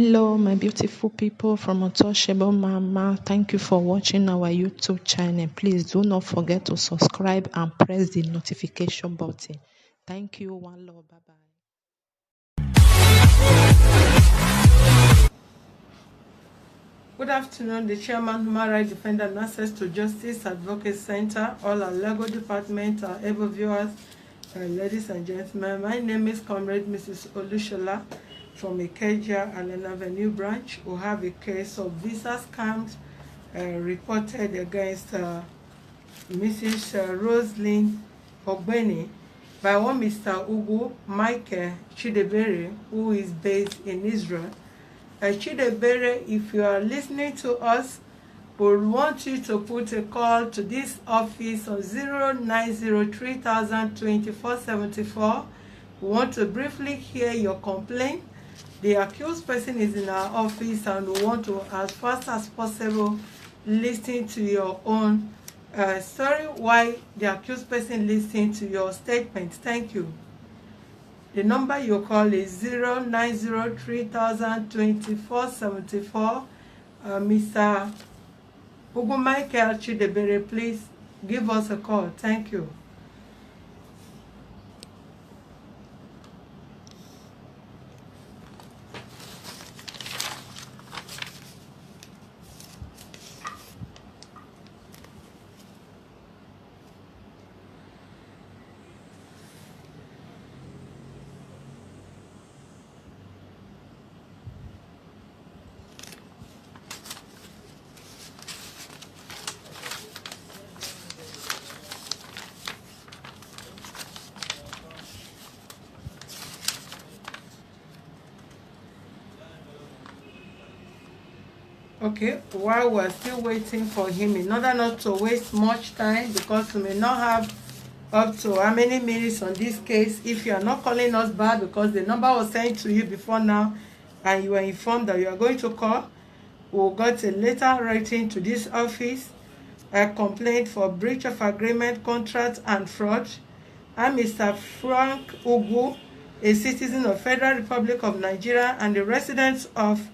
Hello, my beautiful people from Untouchable Mama. Thank you for watching our YouTube channel. Please do not forget to subscribe and press the notification button. Thank you. One love. Bye bye. Good afternoon, the Chairman, Human Rights Defender and Access to Justice Advocate Center, all our Lego department, our able viewers, ladies and gentlemen. My name is Comrade Mrs. Olushola from Ikeja and Avenue branch, who have a case of visa scams reported against Mrs. Rosalind Ogbeni by one Mr. Micheal Chidebere, who is based in Israel. Chidebere, if you are listening to us, we want you to put a call to this office on 0903-02474. We want to briefly hear your complaint. The accused person is in our office and we want to, as fast as possible, listen to your own story while the accused person listens to your statement. Thank you. The number you call is 0903-02474. Mr. Micheal Chidebere, please give us a call. Thank you. Okay, while we're still waiting for him, in order not to waste much time, because we may not have up to how many minutes on this case, if you are not calling us back because the number was sent to you before now and you were informed that you are going to call, we got a letter writing to this office, a complaint for breach of agreement, contract and fraud. I'm Mr. Frank Ugu, a citizen of Federal Republic of Nigeria and a resident of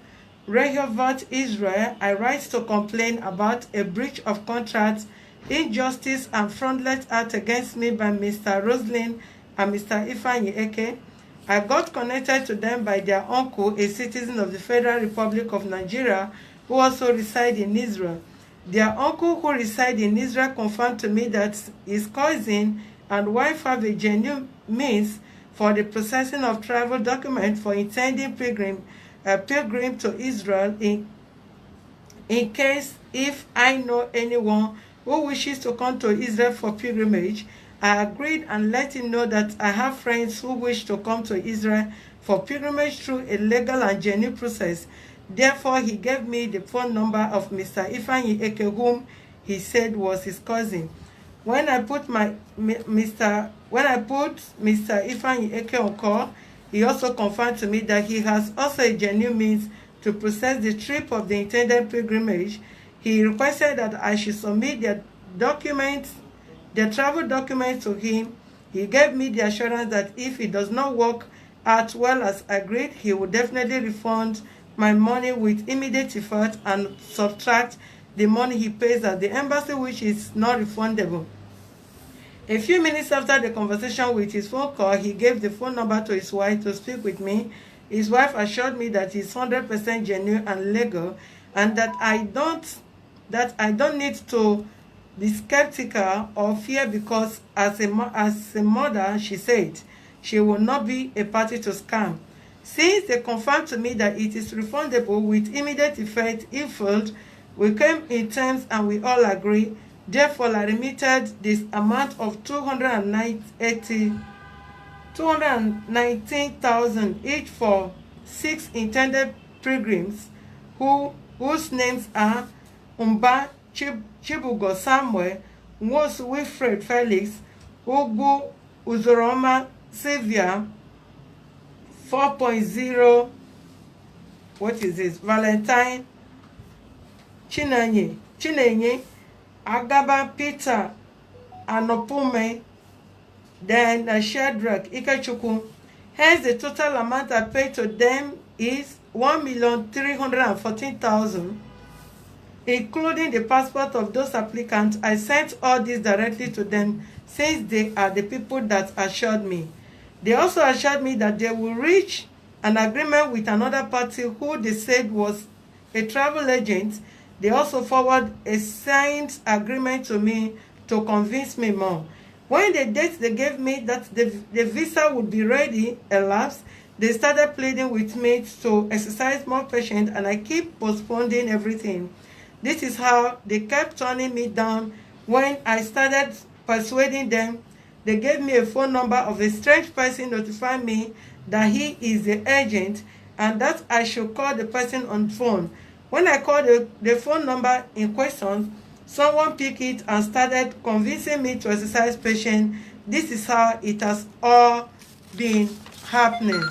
Rehovot, Israel. I write to complain about a breach of contract, injustice, and fraudulent act against me by Mr. Rosalind and Mr. Ifeanyi Eke. I got connected to them by their uncle, a citizen of the Federal Republic of Nigeria, who also resides in Israel. Their uncle, who resides in Israel, confirmed to me that his cousin and wife have a genuine means for the processing of travel documents for intending pilgrim to Israel in case if I know anyone who wishes to come to Israel for pilgrimage. I agreed and let him know that I have friends who wish to come to Israel for pilgrimage through a legal and genuine process. Therefore, he gave me the phone number of Mr. Ifeanyi Eke, whom he said was his cousin. When I put Mr. Ifeanyi Eke on call, he also confirmed to me that he has also a genuine means to process the trip of the intended pilgrimage. He requested that I should submit the travel documents to him. He gave me the assurance that if it does not work out well as agreed, he will definitely refund my money with immediate effect and subtract the money he pays at the embassy, which is not refundable. A few minutes after the conversation with his phone call, he gave the phone number to his wife to speak with me. His wife assured me that he's 100% genuine and legal, and that I don't need to be skeptical or fear, because as a mother, she said, she will not be a party to scam. Since they confirmed to me that it is refundable with immediate effect if failed, we came in terms and we all agree. Therefore, I remitted this amount of 219,000 each for 6 intended pilgrims whose names are Umba Chibugo Samuel, Nwosu Wilfred Felix, Ugu Uzoroma Sylvia, 4.0, what is this? Valentine Chinenye, Agaba Peter Anopume, then Shadrach Ikechukwu. Hence, the total amount I paid to them is 1,314,000, including the passport of those applicants. I sent all this directly to them, since they are the people that assured me. They also assured me that they will reach an agreement with another party who they said was a travel agent. They also forwarded a signed agreement to me to convince me more. When the date they gave me that the visa would be ready elapsed, they started pleading with me to exercise more patience, and I keep postponing everything. This is how they kept turning me down. When I started persuading them, they gave me a phone number of a strange person, notifying me that he is the agent and that I should call the person on phone. When I called the phone number in question, someone picked it and started convincing me to exercise patience. This is how it has all been happening.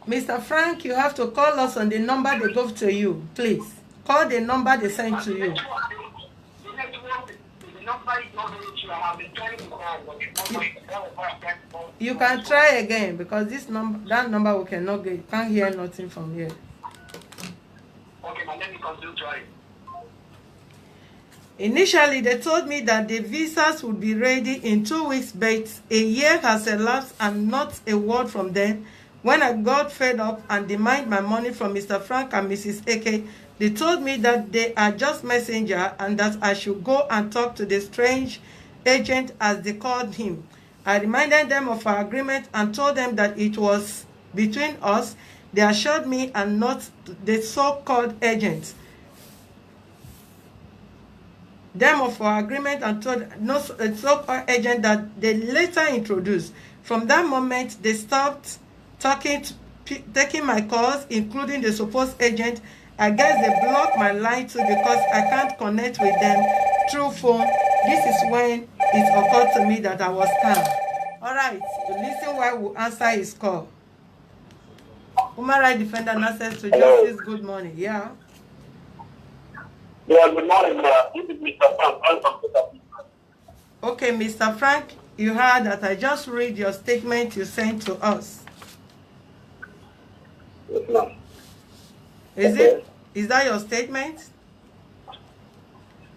Mr. Frank, you have to call us on the number they gave to you, please. Call the number they sent to you. You can try again, because this number, that number we cannot get. You can't hear nothing from here. Okay, let me continue trying. Initially, they told me that the visas would be ready in 2 weeks, but a year has elapsed and not a word from them. When I got fed up and demanded my money from Mr. Frank and Mrs. Eke, they told me that they are just messenger and that I should go and talk to the strange agent, as they called him. I reminded them of our agreement and told them that it was between us. They assured me and not the so-called agent. Them of our agreement and told no so-called agent that they later introduced. From that moment, they stopped taking my calls, including the supposed agent. I guess they blocked my line too, because I can't connect with them through phone. This is when it occurred to me that I was scammed. All right, listen while we answer his call. Human rights defender and access to justice. Good morning. Yeah. Yeah, good morning. This is Mr. Frank. Okay, Mr. Frank, you heard that I just read your statement you sent to us. Yes, ma'am. Is that your statement?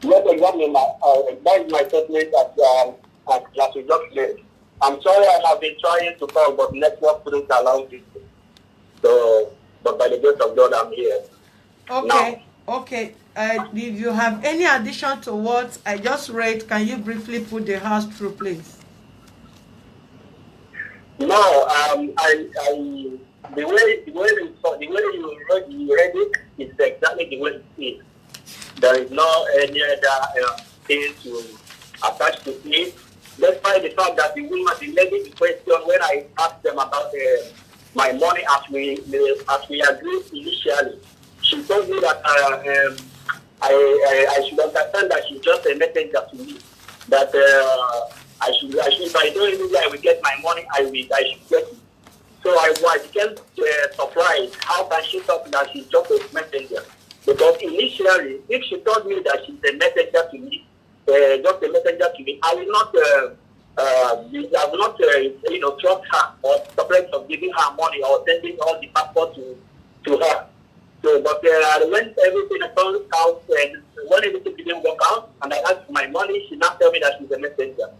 Yes, exactly. That is my statement that you just made. I'm sorry I have been trying to call, but network couldn't allow this. So, but by the grace of God, I'm here. Okay. Now. Okay. If you have any addition to what I just read, can you briefly put the house through, please? No, the way you read it is exactly the way it is. There is no any other thing to attach to it. Despite the fact that the lady in question, when I asked them about my money as we agreed initially, she told me that I should understand that she's just a messenger to me. That I should if I don't even I will get my money, I should get it. So I became surprised. How can she talk that she's just a messenger? Because initially, if she told me that she's a messenger to me, just a messenger to me, I will not trust her or separate of giving her money or sending all the passport to her. So, but when everything turned out, and when everything didn't work out, and I asked for my money, she now told me that she's a messenger.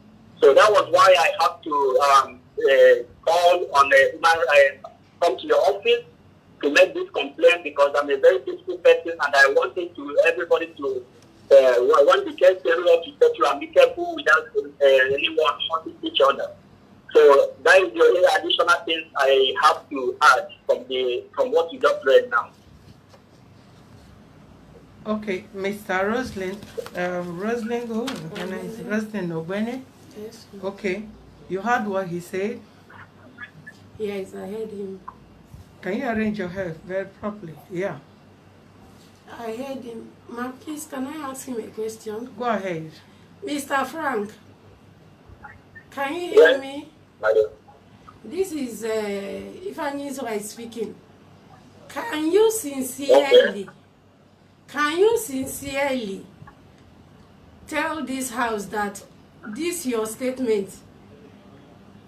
So that was why I have to call on come to your office to make this complaint, because I'm a very peaceful person and I wanted everybody to want the case to settle and be careful without anyone hurting each other. So that is the only additional things I have to add from what you just read now. Okay, Mr. Roslyn, Roslyn Obene. Yes. Okay, you heard what he said? Yes, I heard him. Can you arrange your hair very properly? Yeah. I heard him. Ma'am, please, can I ask him a question? Go ahead. Mr. Frank, can you hear me? Madam. This is Ifani's speaking. Can you sincerely tell this house that this your statement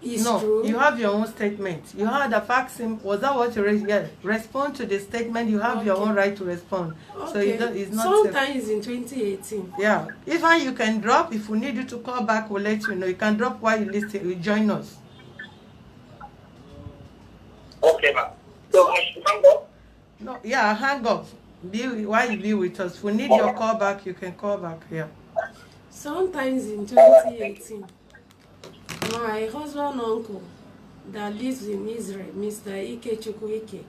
is No, true. you have your own statement. You had a facsim. Was that what you raised? Yeah. Respond to the statement. You have your Okay. own right to respond. So Okay. it's not. Sometimes in 2018. Yeah. Even you can drop. If we need you to call back, we'll let you know. You can drop while you listen. You join us. Okay, ma'am. So I should hang up. No. Yeah. Hang up. While you be with us. If we need your call back, you can call back. Yeah. Sometimes in 2018, my husband uncle that lives in Israel, Mr. Ike Chukwuike,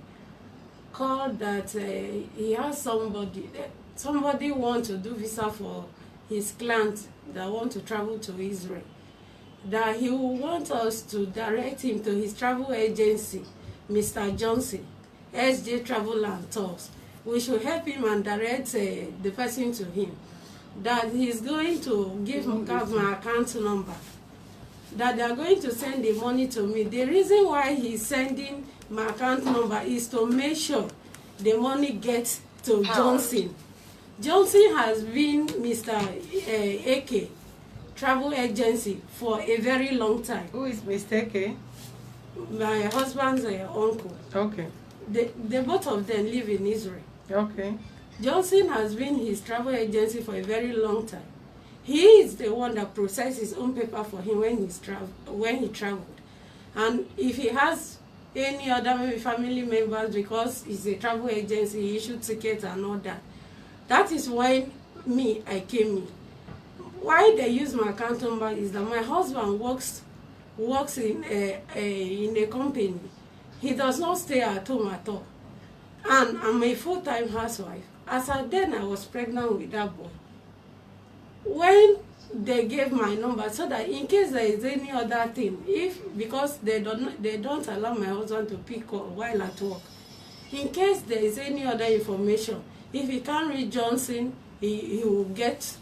called that he has somebody want to do visa for his client that want to travel to Israel, that he will want us to direct him to his travel agency, Mr. Johnson, SJ Travel and Tours. We should help him and direct the person to him, that he's going to give my account number, that they are going to send the money to me. The reason why he's sending my account number is to make sure the money gets to Johnson. Johnson has been Mr. AK travel agency for a very long time. Who is Mr. K? My husband's uncle. Okay. They both of them live in Israel. Okay. Johnson has been his travel agency for a very long time. He is the one that processed his own paper for him when he traveled. And if he has any other maybe family members, because it's a travel agency, he issued tickets and all that. That is why I came in. Why they use my account number is that my husband works in a company. He does not stay at home at all. And I'm a full-time housewife. As I was pregnant with that boy. When they gave my number, so that in case there is any other thing, because they don't allow my husband to pick call while at work. In case there is any other information, if he can't reach Johnson, he will get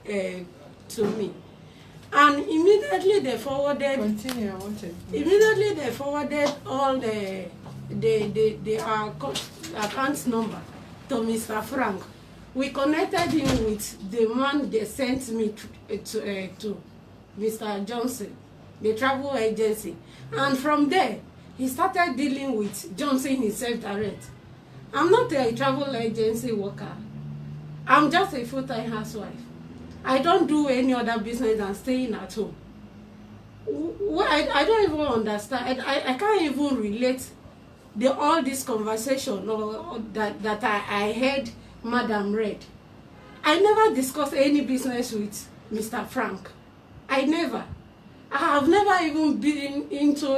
to me. And immediately they forwarded. Continue. I want it. Immediately they forwarded all the account number to Mr. Frank. We connected him with the man they sent me to Mr. Johnson, the travel agency. And from there, he started dealing with Johnson himself direct. I'm not a travel agency worker. I'm just a full-time housewife. I don't do any other business than staying at home. I don't even understand. I can't even relate all this conversation that I heard Madam read. I never discussed any business with Mr. Frank. I have never even been into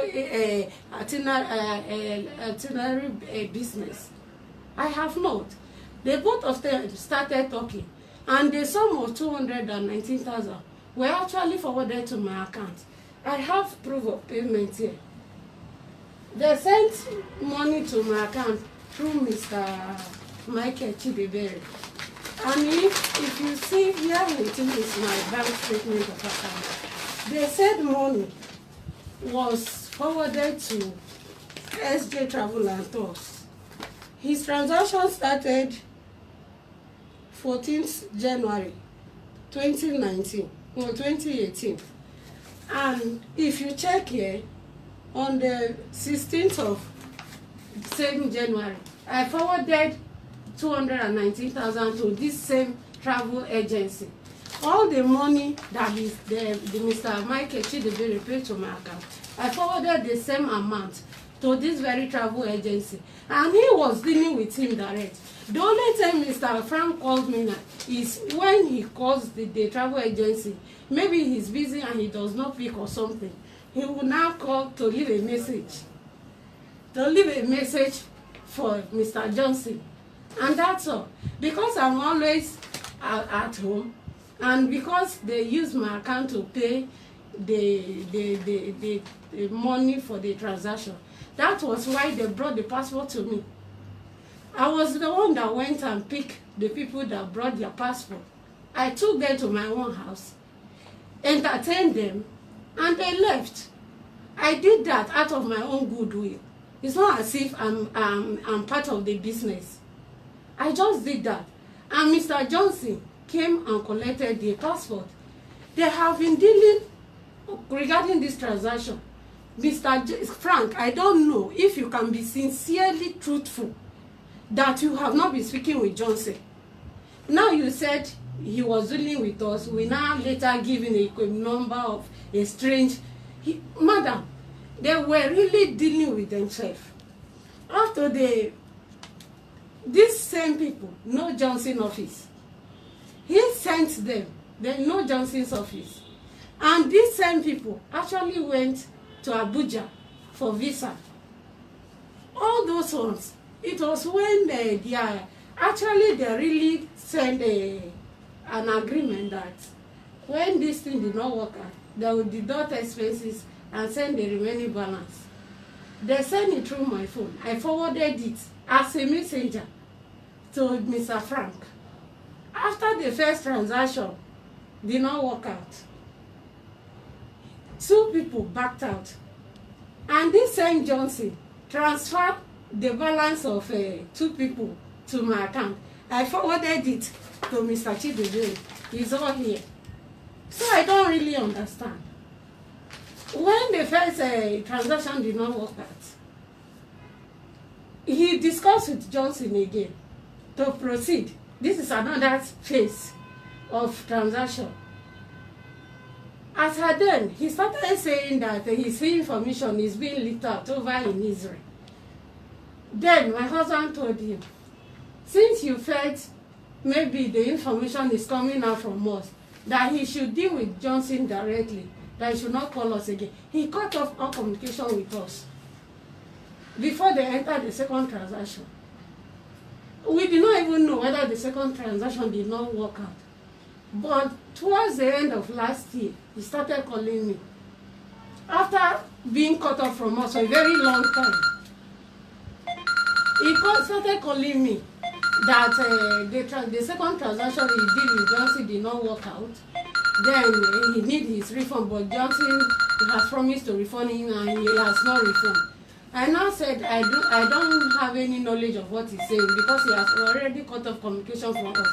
itinerary business. I have not. They both of them started talking, and the sum of 219,000 were actually forwarded to my account. I have proof of payment here. They sent money to my account through Mr. Micheal Chidebere. And if you see here, it is my bank statement of account. They said money was forwarded to SJ Travel and Tours. His transaction started 14th January 2019 or 2018. And if you check here, on the 16th of same January, I forwarded 219,000 to this same travel agency. All the money that the Mr. Micheal Chidebere paid to my account, I forwarded the same amount to this very travel agency, and he was dealing with him direct. The only time Mr. Frank calls me now is when he calls the travel agency. Maybe he's busy and he does not pick or something. He will now call to leave a message. To leave a message for Mr. Johnson. And that's all. Because I'm always at home, and because they use my account to pay the money for the transaction, that was why they brought the passport to me. I was the one that went and picked the people that brought their passport. I took them to my own house, entertained them, and they left. I did that out of my own goodwill. It's not as if I'm part of the business. I just did that. And Mr. Johnson came and collected the passport. They have been dealing regarding this transaction. Frank, I don't know if you can be sincerely truthful that you have not been speaking with Johnson. Now you said he was dealing with us. We now later giving a number of a strange. Madam, they were really dealing with themselves. After these same people know Johnson office. He sent them. They know Johnson's office. And these same people actually went to Abuja for visa. All those ones. It was when they really sent an agreement that when this thing did not work out, they would deduct expenses and send the remaining balance. They sent it through my phone. I forwarded it as a messenger to Mr. Frank. After the first transaction did not work out, 2 people backed out. And this same Johnson transferred the balance of 2 people to my account. I forwarded it to Mr. Chidebe. He's all here. So I don't really understand. When the first transaction did not work out, he discussed with Johnson again to proceed. This is another phase of transaction. As at then, he started saying that his information is being leaked out over in Israel. Then my husband told him, since you felt maybe the information is coming out from us, that he should deal with Johnson directly, that he should not call us again. He cut off all communication with us before they entered the second transaction. We did not even know whether the second transaction did not work out. But towards the end of last year, he started calling me. After being cut off from us for a very long time, he started calling me that the second transaction he did with Johnson did not work out. Then he need his refund, but Johnson has promised to refund him and he has not refunded. I now said I don't have any knowledge of what he's saying because he has already cut off communication from us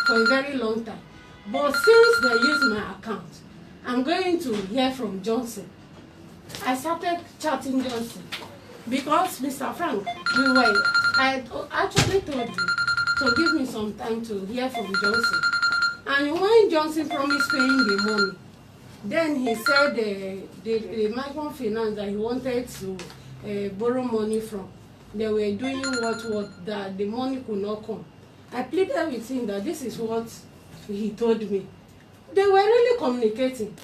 for a very long time. But since they use my account, I'm going to hear from Johnson. I started chatting Johnson because Mr. Frank, I actually told you to give me some time to hear from Johnson. And when Johnson promised paying the money, then he said the microfinance that he wanted to borrow money from, they were doing what that the money could not come. I pleaded with him that this is what he told me. They were really communicating.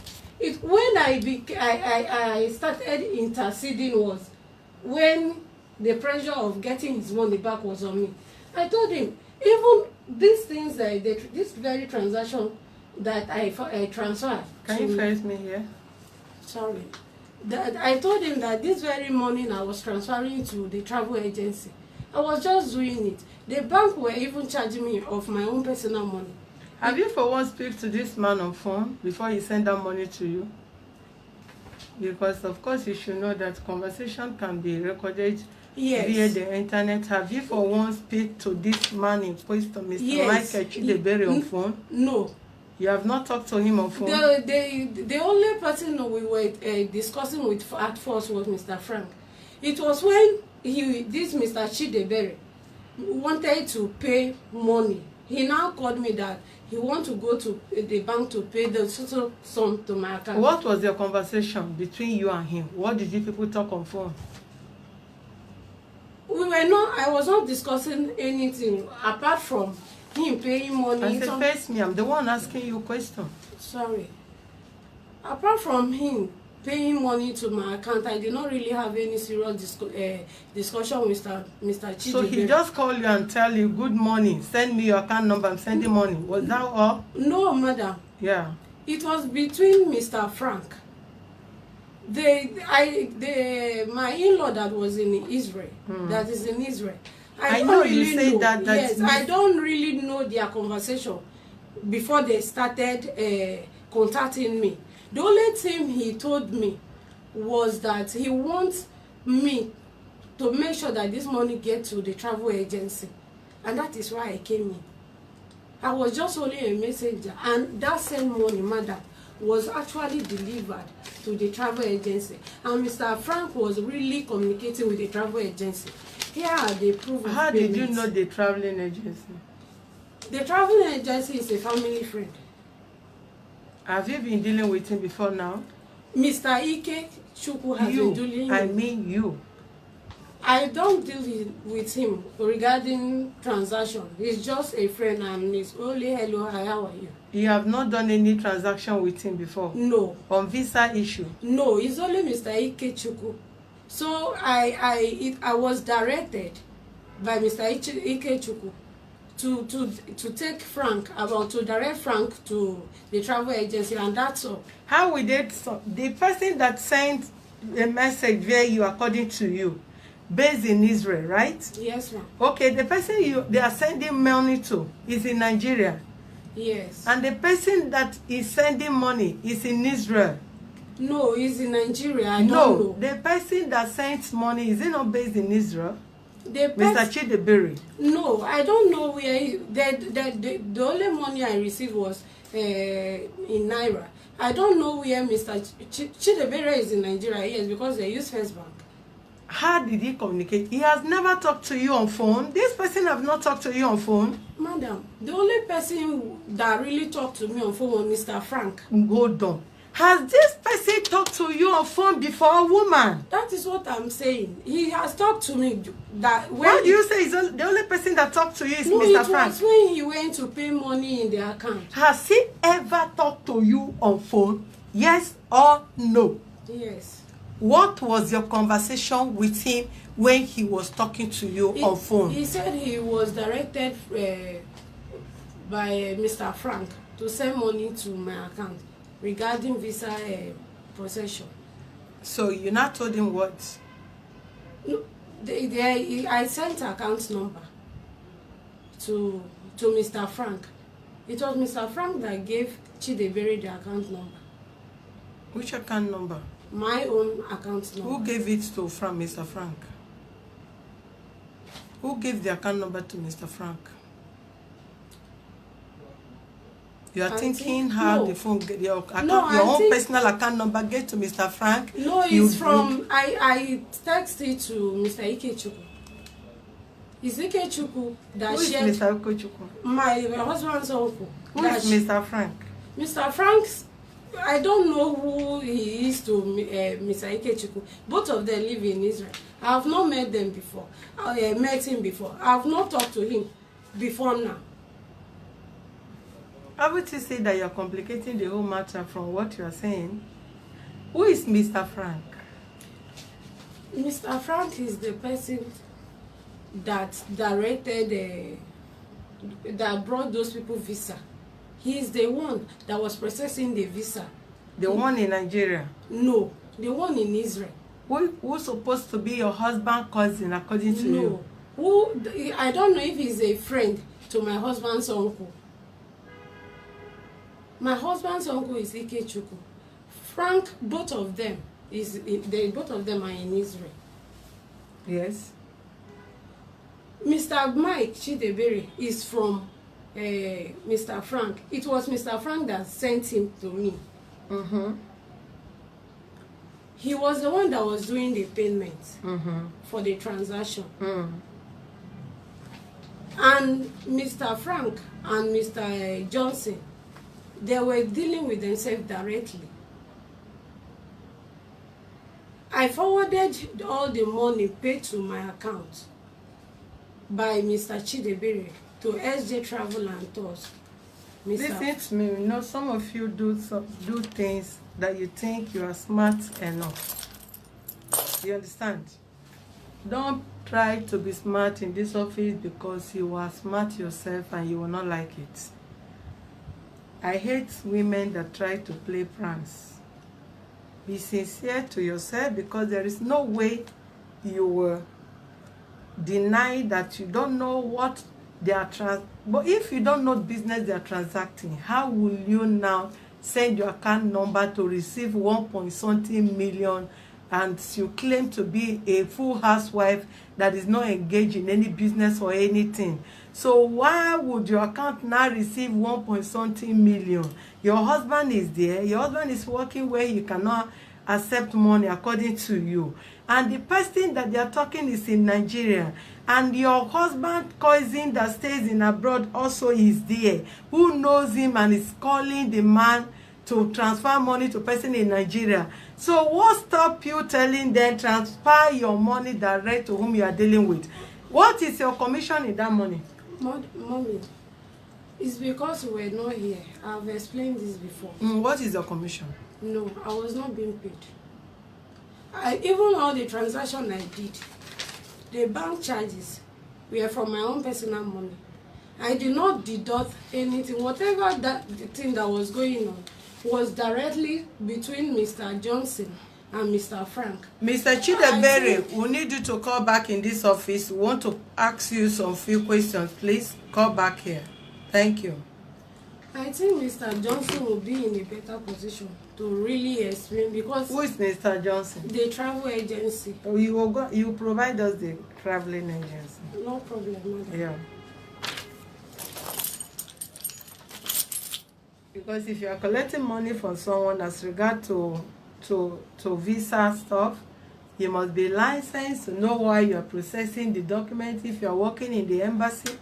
When I started interceding was when the pressure of getting his money back was on me. I told him, even these things that this very transaction that I transferred. Can you face me here? Sorry. That I told him that this very morning I was transferring to the travel agency. I was just doing it. The bank were even charging me of my own personal money. Have you for once speak to this man on phone before he send that money to you? Because of course you should know that conversation can be recorded via the internet. Have you for once speak to this man in question, Mr. Micheal Chidebere, on phone? No. You have not talked to him on phone? The only person we were discussing with at first was Mr. Frank. It was when this Mr. Chidebere wanted to pay money. He now called me that he want to go to the bank to pay the total sum to my account. What was your conversation between you and him? What did you people talk on phone? I was not discussing anything apart from him paying money. I said, face me, I'm the one asking you a question. Sorry. Apart from him paying money to my account, I did not really have any serious discussion with Mr. Chidebere. So he just called you and tell you, good morning, send me your account number, I'm sending money. Was that all? No, madam. Yeah. It was between Mr. Frank. My in-law that was in Israel, that is in Israel. I know you say that. Yes, I don't really know their conversation before they started contacting me. The only thing he told me was that he wants me to make sure that this money gets to the travel agency. And that is why I came in. I was just only a messenger. And that same money, madam, was actually delivered to the travel agency, and Mr. Frank was really communicating with the travel agency. Here are the proof of How did you payment. know the traveling agency? The traveling agency is a family friend. Have you been dealing with him before now? Mr. Ike Chukwu has been dealing. I mean you. I don't deal with him regarding transaction. He's just a friend and it's only hello, hi, how are you? You have not done any transaction with him before? No. On visa issue? No, it's only Mr. Ike Chukwu. So I was directed by Mr. Ike Chukwu to take Frank, about to direct Frank to the travel agency, and that's all. How will they, the person that sent a message via you, according to you, based in Israel, right? Yes, ma'am. Okay, the person they are sending money to is in Nigeria. Yes. And the person that is sending money is in Israel. No, he's in Nigeria. I don't know. The person that sends money, is it not based in Israel? Mr. Chidebere. No, I don't know where the only money I received was in Naira. I don't know where Mr. Chidebere is in Nigeria, yes, because they use First Bank. How did he communicate? He has never talked to you on phone. This person have not talked to you on phone. Madam, the only person that really talked to me on phone was Mr. Frank. Hold on. Has this person talked to you on phone before, woman? That is what I'm saying. He has talked to me. That when Why do you say the only person that talked to you is no, Mr. Frank? it was when he went to pay money in the account. Has he ever talked to you on phone? Yes or no? Yes. What was your conversation with him when he was talking to you on phone? He said he was directed by Mr. Frank to send money to my account regarding visa possession. So you not told him what? No, I sent account number to Mr. Frank. It was Mr. Frank that gave Chidebere the account number. Which account number? My own account number. Who gave it to Mr. Frank? Who gave the account number to Mr. Frank? You are thinking how no. the phone get your account, No, your I own think, personal account number get to Mr. Frank? No, it's from I texted to Mr. Ike Chukwu. It's Ike Chukwu that Who is shared Mr. Chukwu? my husband's uncle. Who is Mr. Frank? Mr. Frank's, I don't know who he is to Mr. Ike Chukwu. Both of them live in Israel. I have not met them before. I met him before. I have not talked to him before now. Haven't you said that you are complicating the whole matter from what you are saying? Who is Mr. Frank? Mr. Frank is the person that directed, that brought those people visa. He is the one that was processing the visa. The one in Nigeria? No, the one in Israel. Who's supposed to be your husband's cousin, according to you? No, I don't know if he's a friend to my husband's uncle. My husband's uncle is Ike Chukwu. Frank, both of them are in Israel. Yes. Mr. Mike Chidebere is from Mr. Frank. It was Mr. Frank that sent him to me. He was the one that was doing the payment for the transaction. And Mr. Frank and Mr. Johnson, they were dealing with themselves directly. I forwarded all the money paid to my account by Mr. Chidebere to SJ Travel and Tours. Listen to me. You know, some of you do things that you think you are smart enough. You understand? Don't try to be smart in this office because you are smart yourself and you will not like it. I hate women that try to play pranks. Be sincere to yourself, because there is no way you will deny that you don't know what they are but if you don't know business they are transacting, how will you now send your account number to receive 1 point something million and you claim to be a full housewife that is not engaged in any business or anything. So why would your account now receive 1 point something million? Your husband is there. Your husband is working where he cannot accept money according to you. And the person that they are talking is in Nigeria. And your husband cousin that stays in abroad also is there, who knows him and is calling the man to transfer money to person in Nigeria. So what stop you telling them transfer your money direct to whom you are dealing with? What is your commission in that money? Mommy, it's because we were not here. I've explained this before. What is your commission? No, I was not being paid. Even all the transaction I did, the bank charges were from my own personal money. I did not deduct anything. Whatever the thing that was going on was directly between Mr. Johnson and Mr. Frank. Mr. Chidebere, we need you to call back in this office. We want to ask you some few questions. Please call back here. Thank you. I think Mr. Johnson will be in a better position to really explain, because who is Mr. Johnson? The travel agency. You will go, you provide us the traveling agency. No problem, madam. Yeah. Because if you are collecting money from someone as regard to visa stuff, you must be licensed to know why you are processing the document. If you are working in the embassy,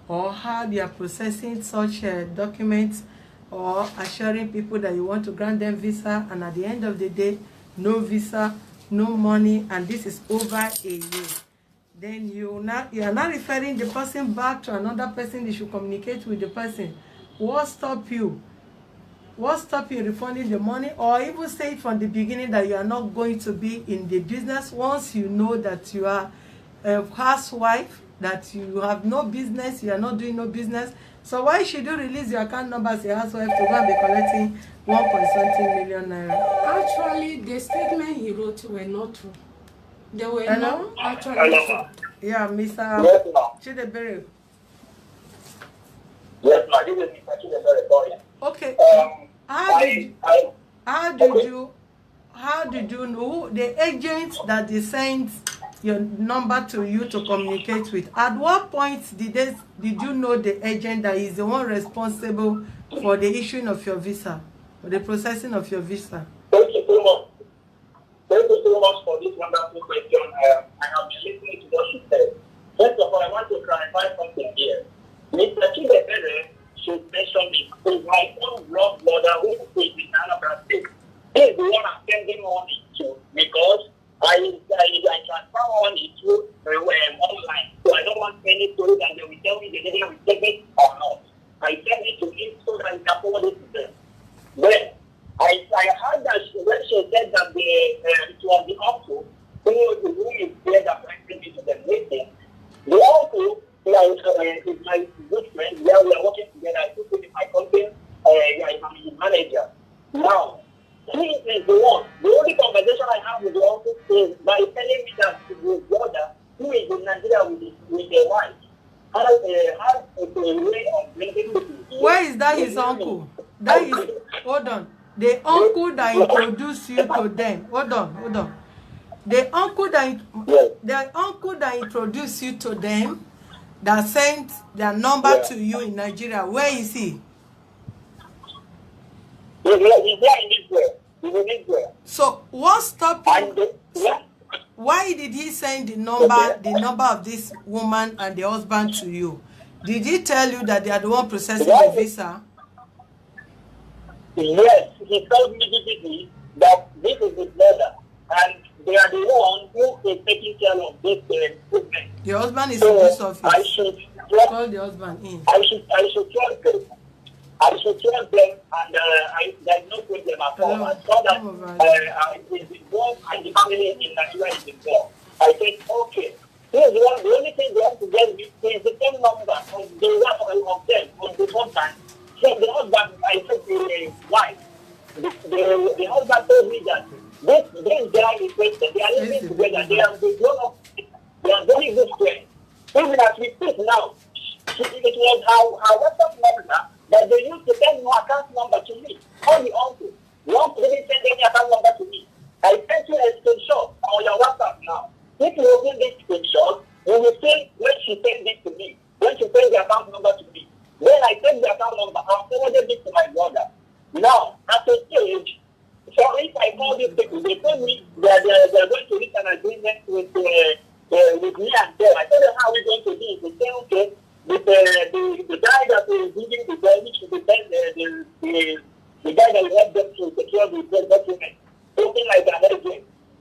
or how you are processing such documents, or assuring people that you want to grant them visa, and at the end of the day, no visa, no money, and this is over a year. Then you are not referring the person back to another person. You should communicate with the person. What stop you? What stop you refunding the money, or even say it from the beginning that you are not going to be in the business once you know that you are a housewife, that you have no business, you are not doing no business? So why should you release your account number as a housewife to go and be collecting 1 point something million naira? Actually, the statement he wrote were not true. They were not actually true. Yeah, Mr. Yes, ma'am. Chidebere. Yes, ma'am. This is Mr. Chidebere calling. Okay. I How did you know the agent that they sent your number to you to communicate with? At what point did you know the agent that is the one responsible for the issuing of your visa, for the processing of your visa? Thank you so much. Thank you so much for this wonderful question. I have been listening to what you said. First of all, I want to clarify something here. Mr. Chidebere should mention me. He's my own blood brother who is in Anambra State. He is the one I'm sending money to, because I transfer money through online. So I don't want any story that they will tell me they didn't receive it or not. I send it to him so that he can forward it to them. Then I heard that when she said that it was the uncle who is there that brought me to the meeting. The uncle is my good friend. Yeah, we are working together. I took him in my company. I'm his manager. Now, he is the one. The only conversation I have with the uncle is by telling me that his brother, who is in Nigeria with a wife, has a way of bringing people. Where is that his uncle? That is, hold on. The uncle that introduced you to them. Hold on. The uncle that introduced you to them, that sent their number to you in Nigeria, where is he? He's there in Israel. He's in Israel. So what stopped you? Why did he send the number of this woman and the husband to you? Did he tell you that they are the one processing the visa? Yes, he told me vividly that this is his brother, and they are the one who is taking care of this equipment. Your husband is in this office. I should call the husband in. I should trust them. I should trust them, and there's no problem at all. I saw that it's involved, and the family in Nigeria is involved. I said, okay. Here's one. The only thing they have to get is the same number of them on the phone time. So the husband, I said to the wife, the husband told me that this guy is Christian. They are living together. They are the grown up. They are very good friends. Even as we speak now, it was our WhatsApp number that they used to send no account number to me. Call the uncle. The uncle didn't send any account number to me. I sent you a screenshot all these people, they told me that they're going to reach an agreement with me and them. I told them how we're going to do it. They say, okay, with the guy that is leading the guy, which is the guy that will help them to secure the document, something like that.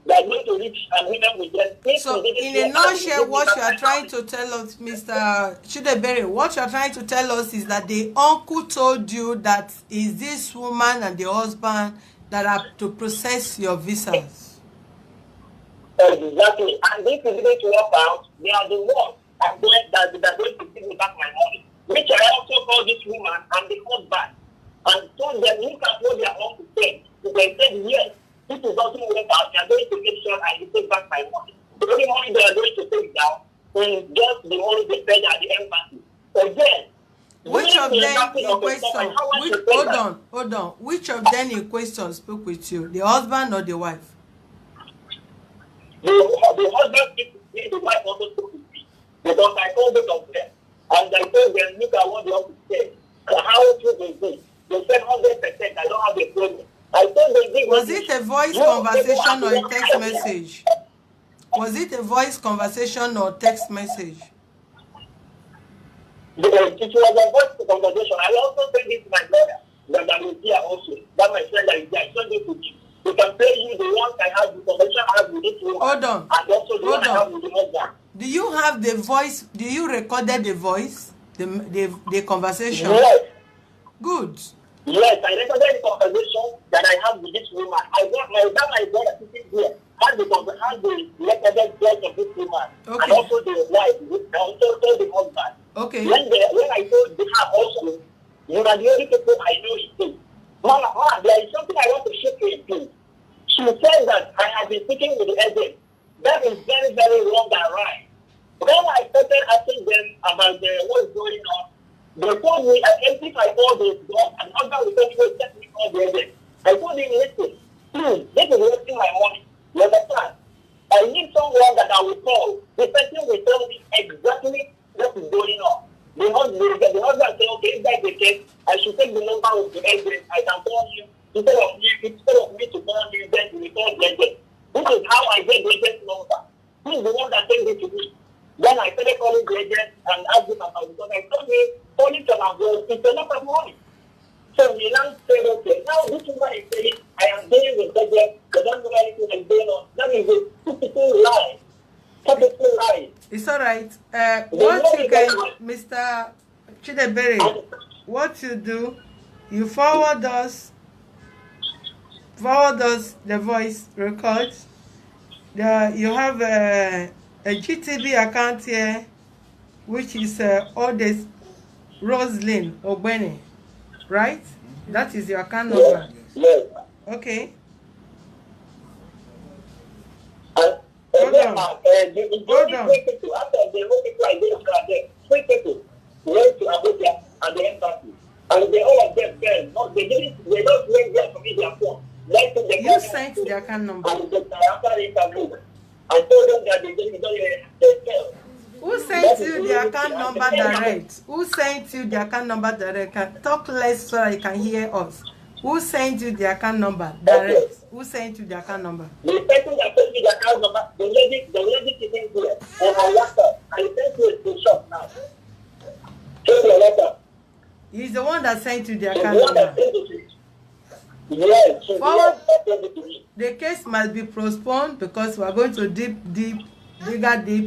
They are going to reach an agreement with them. So, in a nutshell, what you are trying to tell us, Mr. Chidebere, what you are trying to tell us is that the uncle told you that is this woman and the husband that are to process your visas. Exactly. And this is going to work out. They are the ones that are going to give me back my money. Which I also called this woman and the husband and told them, look at what they are all to say. They said, yes, this is also work out. They are going to make sure I take back my money. The only money they are going to take down is just the money they paid at the embassy. Again, which of them in question? Hold on. Which of them in question spoke with you? The husband or the wife? The husband speaks with me, the wife also spoke with me. Because I told both of them. And I told them, look at what the office said. How true is this? They said 100%. I don't have a problem. I told them, was it a voice conversation or a text message? Was it a voice conversation or text message? It was a voice conversation. I also said this to my brother that I was here also. That my friend that is here. I told you to you. You can play you the ones I have, the conversation I have with this woman. Hold on. And also the one I have with the husband. Do you have the voice? Do you recorded the voice? The conversation? Yes. Good. Yes, I recorded the conversation that I have with this woman. I got my brother sitting here. Had the recorded voice of this woman. Okay. And also the wife. I also told the husband. Okay. When I told her also, you are the only people I know she thinks. Mama, there is something I want to share with you. She said that I have been speaking with the agent. That is very, very wrong and right. When I started asking them about what's going on, they told me, if I call this God, and husband will tell me, let me call the agent. I told him, listen, please, this is wasting my money. You understand? I need someone that I will call. The person will tell me exactly what is going on. The husband said, okay, if that's the case, I should take the number of the agent. I can call you. Instead of me to call you, then you will call the agent. This is how I get the agent's number. He is the one that sent it to me. Then I started calling the agent and asked him about it. Because I told him, calling from abroad, it's a lot of money. So he now said, okay, now this is what I say. I am dealing with the agent. They don't know anything I'm going on. That is a typical lie. Typical lie. It's all right. What you can, Mr. Chidebere, what you do, you forward us the voice record. You have a GTB account here, which is Odes Roslyn Obene, right? That is your account number. Yes. Okay. Hold on. Hold on. Three people went to Abuja and the embassy. And they all of them said, no, they don't went there to meet their phone. You sent the account number. And after the interview, I told them that they didn't tell. Who sent you the account number direct? Who sent you the account number direct? Talk less so that you can hear us. Who sent you the account number direct? Who sent you the account number? The person that sent me the account number, the lady sitting here on her laptop. I sent you a screenshot now. Check your laptop. He's the one that sent you the account The one that number. sent it to me. Yes, The case must be postponed because we are going to dig deep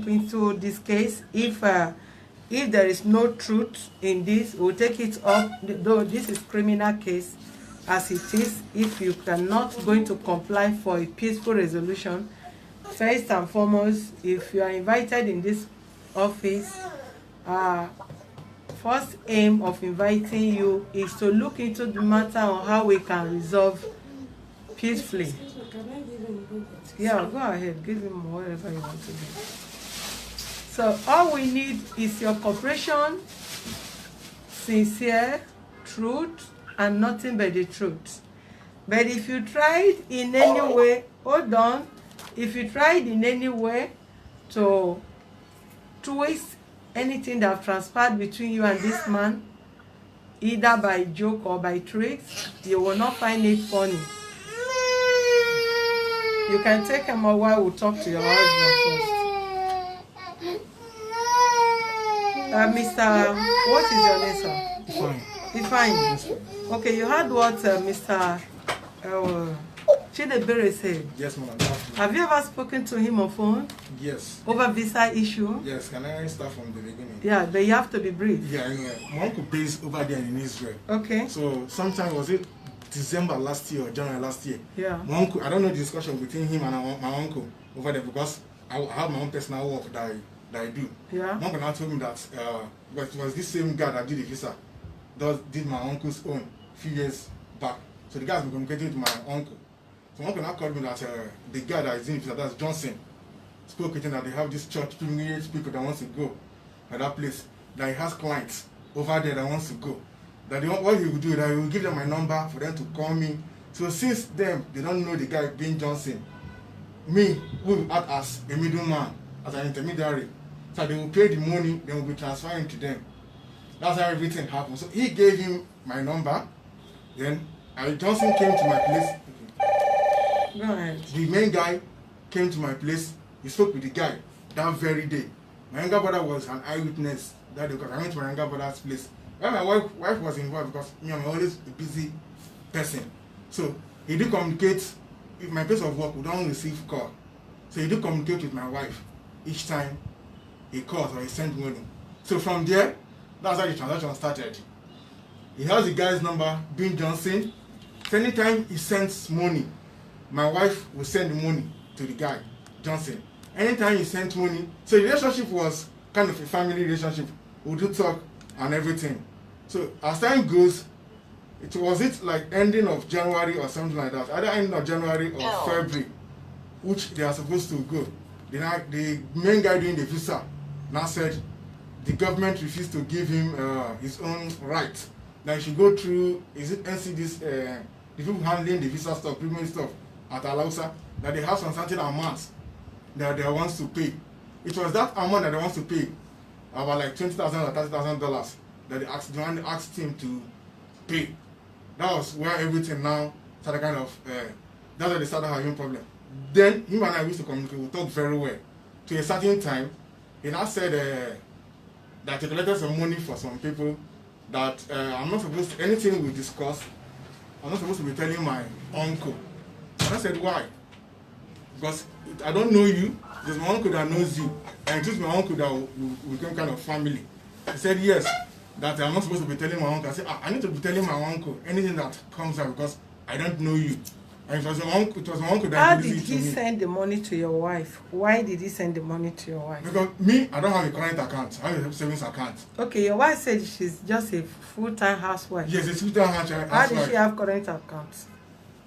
into this case. If there is no truth in this, we'll take it up. Though this is criminal case as it is, if you cannot going to comply for a peaceful resolution, first and foremost, if you are invited in this office, first aim of inviting you is to look into the matter on how we can resolve peacefully. Yeah, go ahead, give him whatever you want to do. So all we need is your cooperation, sincere, truth, and nothing but the truth. But if you tried in any way, hold on, if you tried in any way to twist anything that have transpired between you and this man, either by joke or by tricks, you will not find it funny. You can take him a while. We'll talk to your husband first. Mr. What is your name, sir? Fine. Fine. Okay, you heard what Mr. Chidebere said. Yes, madam. Have you ever spoken to him on phone? Yes. Over visa issue? Yes. Can I start from the beginning? Yeah, but you have to be brief. Yeah. My uncle based over there in Israel. Okay. So sometime was it December last year or January last year? Yeah. My uncle, I don't know the discussion between him and my uncle over there because I have my own personal work that I do. Yeah. My uncle now told me that but it was this same guy that did the visa did my uncle's own a few years back. So the guy has been communicating with my uncle. So my uncle now called me that the guy that is doing the visa, that's Johnson, spoke with him that they have this church people that wants to go at that place, that he has clients over there that wants to go. That what he will do, that he will give them my number for them to call me. So since then, they don't know the guy being Johnson. Me, who will act as a middleman, as an intermediary. So they will pay the money, they will be transferring to them. That's how everything happened. So he gave him my number. Then Johnson came to my place. Go ahead. The main guy came to my place. He spoke with the guy that very day. My younger brother was an eyewitness that day because I went to my younger brother's place. Well, my wife was involved because I'm always a busy person. So he did communicate. If my place of work, we don't receive call. So he did communicate with my wife each time he calls or he sends money. So from there, that's how the transaction started. He has the guy's number, being Johnson. So anytime he sends money, my wife will send the money to the guy, Johnson. Anytime he sent money, so the relationship was kind of a family relationship. We do talk and everything. So as time goes, it like ending of January or something like that. Either ending of January or February, which they are supposed to go. The main guy doing the visa now said the government refused to give him his own right. That he should go through, is it NCD's, the people handling the visa stuff, premium stuff at Alausa, that they have some certain amounts that they wants to pay. It was that amount that they wants to pay, about like $20,000 or $30,000, that they asked him to pay. That was where everything now started kind of, that's why they started having problem. Then him and I used to communicate, we talked very well. To a certain time, he now said that he collected some money for some people that I'm not supposed to, anything we discuss, I'm not supposed to be telling my uncle. And I said, why? Because I don't know you, there's my uncle that knows you, and it is my uncle that we become kind of family. He said, yes, that I'm not supposed to be telling my uncle. I said, I need to be telling my uncle anything that comes out because I don't know you. And it was my uncle that How introduced did it to he me. send the money to your wife? Why did he send the money to your wife? Because me, I don't have a current account. I have a savings account. Okay, your wife said she's just a full-time housewife. Yes, it's full-time housewife. How did she have current account?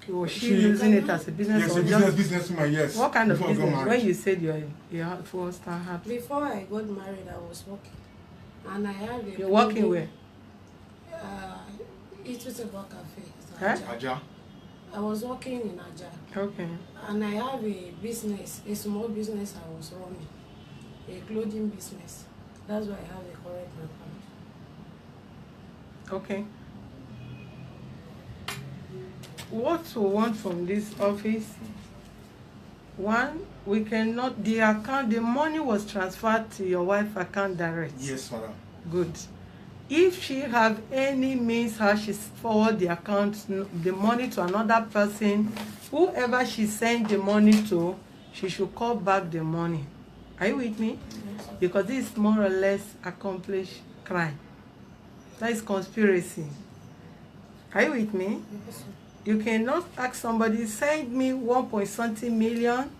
Was she using it as a business? Yes, or a just, businesswoman, yes. what kind of Before I got business? married. When you said you're full-time house. Before I got married, I was working. And I have a... You're working where? It was a work cafe. Huh? Aja. I was working in Aja. Okay. And I have a business, a small business I was running. A clothing business. That's why I have a correct account. Okay. What we want from this office? One, we cannot, the money was transferred to your wife's account direct. Yes, madam. Good. If she have any means how she forward the account, the money to another person, whoever she send the money to, she should call back the money. Are you with me? Yes. Because this is more or less accomplished crime. That is conspiracy. Are you with me? Yes. You cannot ask somebody, send me 1.something million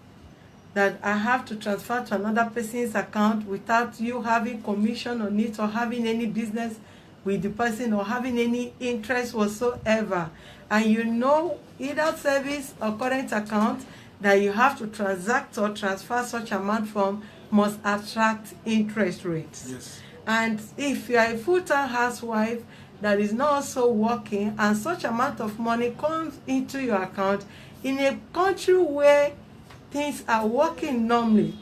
that I have to transfer to another person's account without you having commission on it or having any business with the person or having any interest whatsoever. And you know either service or current account that you have to transact or transfer such amount from must attract interest rates. Yes. And if you are a full-time housewife that is not also working and such amount of money comes into your account in a country where things are working normally,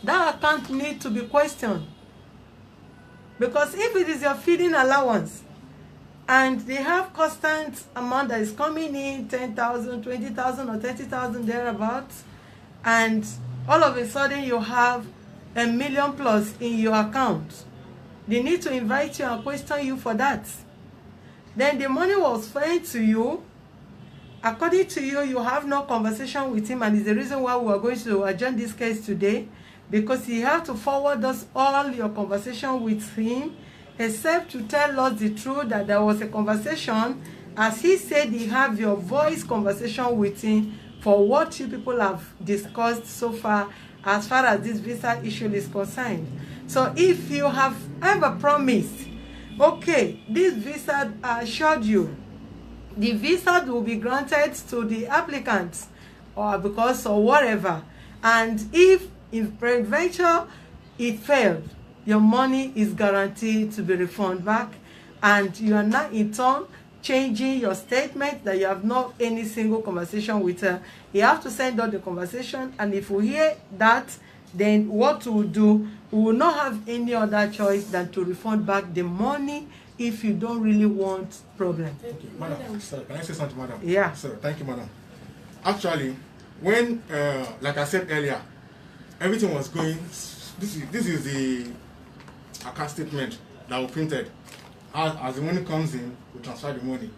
that account needs to be questioned. Because if it is your feeding allowance, and they have constant amount that is coming in, 10,000, 20,000 or 30,000 thereabouts, and all of a sudden you have $1 million plus in your account. They need to invite you and question you for that. Then the money was paid to you. According to you, you have no conversation with him, and it's the reason why we are going to adjourn this case today, because you have to forward us all your conversation with him, except to tell us the truth that there was a conversation, as he said he have your voice conversation with him for what you people have discussed so far as this visa issue is concerned. So if you have ever promised, okay, this visa, I assured you, the visa will be granted to the applicants or because or whatever, and if in peradventure it failed, your money is guaranteed to be refunded back, and you are not in turn changing your statement that you have not any single conversation with her. You have to send out the conversation, and if we hear that, then what we will do, we will not have any other choice than to refund back the money if you don't really want problem. Okay, madam, sir, can I say something, madam? Yeah. Sir, thank you, madam. Actually, when, like I said earlier, everything was going, this is the account statement that we printed. As the money comes in, we transfer the money.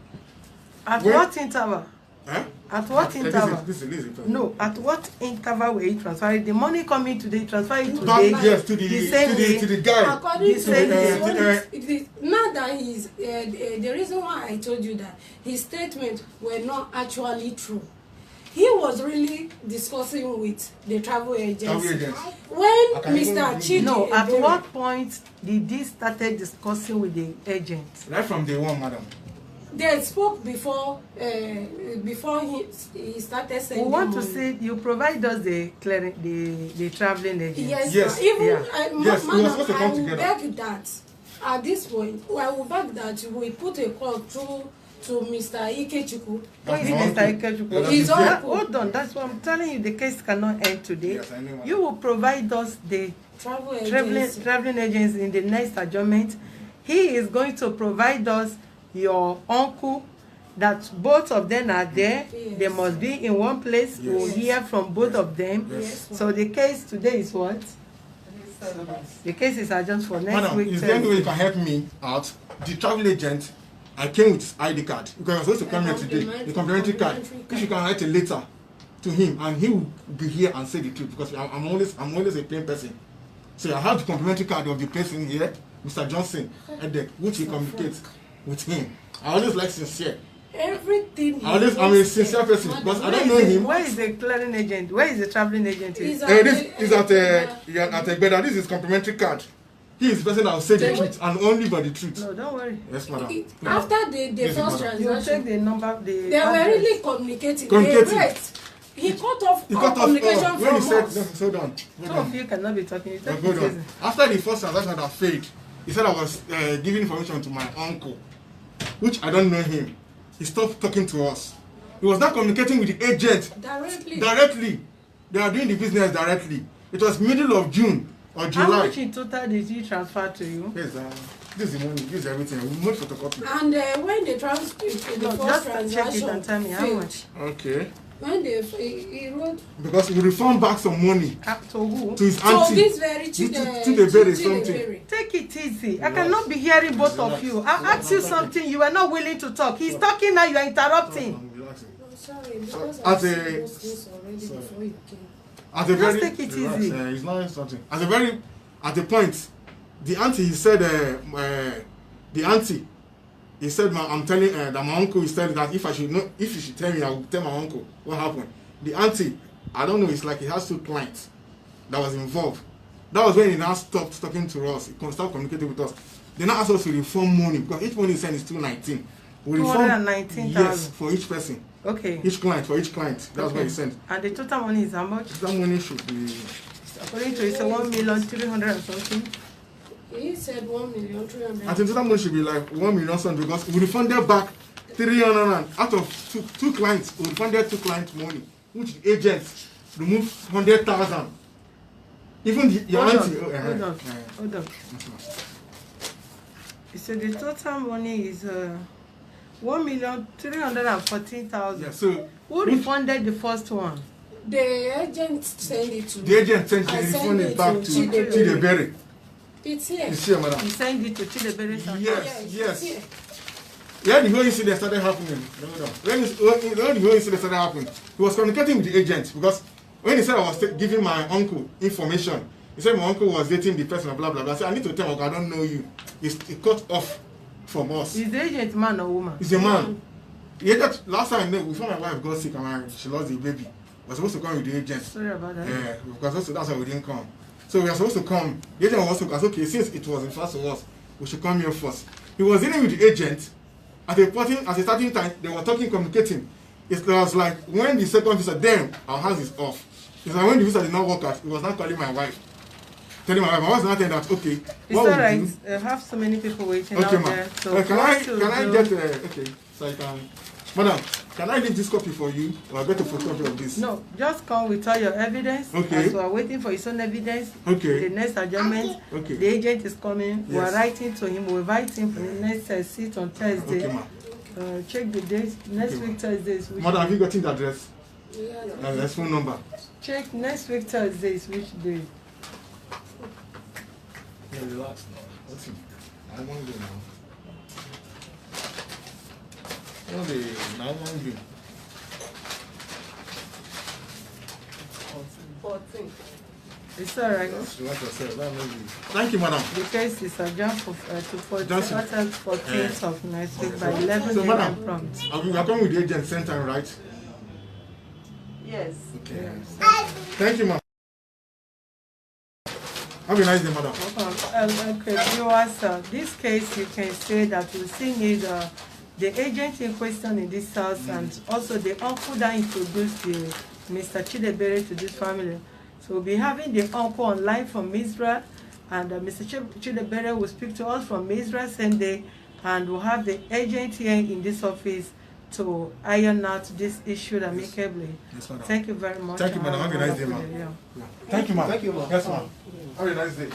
At what interval? Huh? At what interval? This is No, at what interval were you transferring? The money coming today, transfer it Back, today. yes, to the guy. According This to is, now that he's the reason why I told you that his statements were not actually true. He was really discussing with the travel agency. When Mr. Chidi, no, at what point did he started discussing with the agent? Right from day one, madam. They spoke before he started sending We want money. to see you provide us the traveling agent. Yes, even yeah. Yes, we were madam, supposed to I come will together. beg that at this point, I will beg that we put a call through to Mr. Ikechukwu. Who is That's Mr. my Ikechukwu? uncle. He's Yeah. uncle. Hold on, that's what I'm telling you. The case cannot end today. Yes, I know, madam. You will provide us the Travel traveling agents in the next adjournment. He is going to provide us your uncle, that both of them are there. Yes. They must be in one place. Yes. We'll hear from both of them. Yes. So the case today is what? The case is adjourned for next Madam, week. is there any way you can help me out? The travel agent, I came with his ID card because I was supposed to come here today. The complimentary card. If you can write a letter to him, and he will be here and say the truth, because I'm always a plain person. So I have the complimentary card of the person here, Mr. Johnson, which he communicates with him. I always like sincere. Everything. I'm a sincere person, because I don't know him. Where is the clearing agent? Where is the traveling agent? He's This is at Egbeda. This is complimentary card. He is the person that will say the truth and only but the truth. No, don't worry. Yes, madam. After the Yes, first madam. You will take transaction, the number. they were really communicating. Communicating. He cut off He all cut off communication all. When he from said, us. no, hold on. Two of you cannot be talking. You take Hold it on. easy. After the first transaction that failed, he said I was giving information to my uncle, which I don't know him. He stopped talking to us. He was not communicating with the agent directly. They are doing the business directly. It was middle of June or July. How much in total did he transfer to you? Yes, this is the money. This is everything. We made photocopy. And when they transferred the No, first just check it and tell me how failed, much. Okay. when he wrote Because he refund back some money To who? to his so auntie. this very to the berry something. Take it easy. I cannot be hearing both of you. I asked you something. You are not willing to talk. He's talking now. You are interrupting. I'm relaxing. I'm sorry, because As I a- said those things already sorry. before you came. At a Just very, take it relax, easy. It's not something. At the point, the auntie, he said, the auntie, he said, I'm telling that my uncle is telling that if you should tell me, I will tell my uncle what happened. The auntie, I don't know, it's like he has two clients that was involved. That was when he now stopped talking to us. He stopped communicating with us. They now asked us to refund money, because each money he sent is 219. We refund 219,000. yes, for each person. Okay. Each client, for each client. That's what he sent. And the total money is how much? That money should be... According to it, it's 1,300,000 and something. He said 1,300,000. I think that money should be like 1 million something, because we refunded back 300 and out of two clients, we refunded 2 clients money, which the agents removed 100,000. Even your Hold auntie. on. Hold on. Hold on. You said the total money is 1,314,000. Yeah, so Who refunded the first one? The agent sent it to me. the agent sent I the sent refund it back to to Chidebere. Chidebere. It's here. It's here, madam. He sent it to Chidebere's account. Yes, It's yes. here. When the whole incident started happening, when the whole incident started happening, he was communicating with the agent because when he said I was giving my uncle information, he said my uncle was dating the person, blah blah blah. I said I need to tell him, I don't know you. He cut off from us. Is the agent man or woman? He's a man. The agent, last time I know, before my wife got sick and she lost the baby, we were supposed to come with the agent. Sorry about that. Yeah, because also that's why we didn't come. So we were supposed to come. The agent was also okay, since it was in first to us, we should come here first. He was dealing with the agent. At a starting time, they were talking, communicating. It was like when the second visa, then our house is off. It's like when the visa did not work out, he was not calling my wife. Telling my wife, my wife was not telling that, okay, It's alright. I have so many people waiting okay, out ma'am. there. So Can I get okay, so I can, madam, can I leave this copy for you, or I get a photocopy of this? No, just come with all your evidence. Okay. As we are waiting for his own evidence. Okay. The next adjournment. Okay. The agent is coming. We are Yes. writing to him. We invite him for the next seat on Thursday. Okay, ma'am. Check the date. Next Okay, week Thursday is which Madam, have day? you gotten the address? Yeah. That's phone number. Check next week Thursday is which day? Yeah, relax now. What's it? I want to go now. What the? I want to go. 14. It's alright. Just relax yourself. That may be. Thank you, madam. The case is adjourned to Johnson. 14th of next week by 11 So, a.m. madam, prompt. we are coming with the agent same time, right? Yes. Okay. Yes. Thank you, ma'am. Have a nice day, madam. Okay, viewers, this case you can say that we still need the agent in question in this house and also the uncle that introduced Mr. Chidebere to this family. So we'll be having the uncle online from Israel, and Mr. Chidebere will speak to us from Israel same day, and we'll have the agent here in this office to iron out this issue amicably. Yes, madam. Thank you very much. Thank you, madam. Have a nice day, wonderful ma'am. day, yeah. Thank you, ma'am. Thank you, ma'am. Yes, ma'am. Have a nice day.